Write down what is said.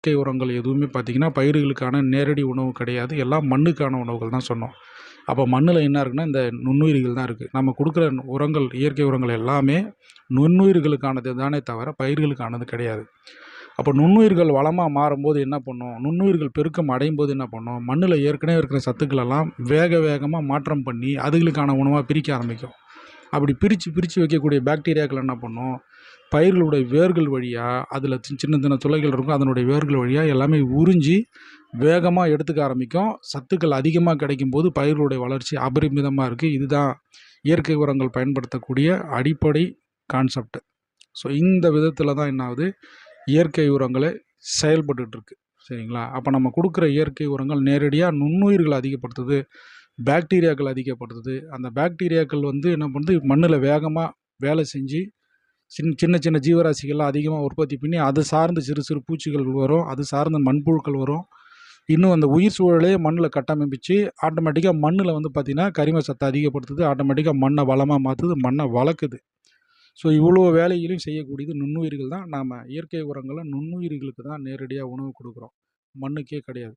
இயற்கை உரங்கள் எதுவுமே பார்த்திங்கன்னா பயிர்களுக்கான நேரடி உணவு கிடையாது. எல்லாம் மண்ணுக்கான உணவுகள் தான் சொன்னோம். அப்போ மண்ணில் என்ன இருக்குன்னா இந்த நுண்ணுயிரிகள் தான் இருக்குது. நம்ம கொடுக்குற உரங்கள் இயற்கை உரங்கள் எல்லாமே நுண்ணுயிர்களுக்கானது தானே தவிர பயிர்களுக்கானது கிடையாது. அப்போ நுண்ணுயிர்கள் வளமாக மாறும்போது என்ன பண்ணும், நுண்ணுயிர்கள் பெருக்கம் அடையும் போது என்ன பண்ணும், மண்ணில் ஏற்கனவே இருக்கிற சத்துக்களெல்லாம் வேகமாக மாற்றம் பண்ணி அதுகளுக்கான உணவாக பிரிக்க ஆரம்பிக்கும். அப்படி பிரித்து வைக்கக்கூடிய பாக்டீரியாக்கள் என்ன பண்ணும், பயிர்களுடைய வேர்கள் வழியாக அதில் சின்ன சின்ன துளைகள் இருக்கும், அதனுடைய வேர்கள் வழியாக எல்லாமே உறிஞ்சி வேகமாக எடுத்துக்க ஆரம்பிக்கும். சத்துக்கள் அதிகமாக கிடைக்கும்போது பயிர்களுடைய வளர்ச்சி அபரிமிதமாக இருக்குது. இதுதான் இயற்கை உரங்கள் பயன்படுத்தக்கூடிய அடிப்படை கான்செப்ட். ஸோ இந்த விதத்தில் தான் என்ன ஆகுது, இயற்கை உரங்களை செயல்பட்டுருக்கு. சரிங்களா? அப்போ நம்ம கொடுக்குற இயற்கை உரங்கள் நேரடியாக நுண்ணுயிர்கள் அதிகப்படுத்துது, பாக்டீரியாக்கள் அதிகப்படுத்துது. அந்த பாக்டீரியாக்கள் என்ன பண்ணுது, மண்ணில் வேகமாக வேலை செஞ்சு சின்ன சின்ன ஜீவராசிகள்லாம் அதிகமாக உற்பத்தி பண்ணி அது சார்ந்து சிறு சிறு பூச்சிகள் வரும், அது சார்ந்த மண்புழுக்கள் வரும். இன்னும் அந்த உயிர் சூழலே மண்ணில் கட்டமைப்பிச்சு ஆட்டோமேட்டிக்காக மண்ணில் பார்த்திங்கன்னா கரிம சத்தை அதிகப்படுத்துது, ஆட்டோமேட்டிக்காக மண்ணை வளமாக மாற்றுது, மண்ணை வளர்க்குது. ஸோ இவ்வளோ வேலைகளையும் செய்யக்கூடியது நுண்ணுயிர்கள் தான். நாம் இயற்கை உரங்களை நுண்ணுயிர்களுக்கு தான் நேரடியாக உணவு கொடுக்குறோம், மண்ணுக்கே கிடையாது.